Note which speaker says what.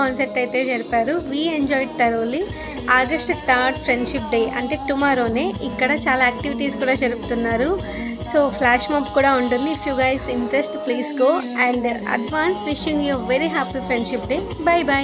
Speaker 1: Concept అయితే జరిపారు. We enjoyed thoroughly. August 3 friendship day అంటే టుమారోనే ఇక్కడ చాలా యాక్టివిటీస్ కూడా జరుపుతున్నారు. సో ఫ్లాష్ మాబ్ కూడా ఉంటుంది. If you guys interest please go and advance wishing you very happy friendship day. By by.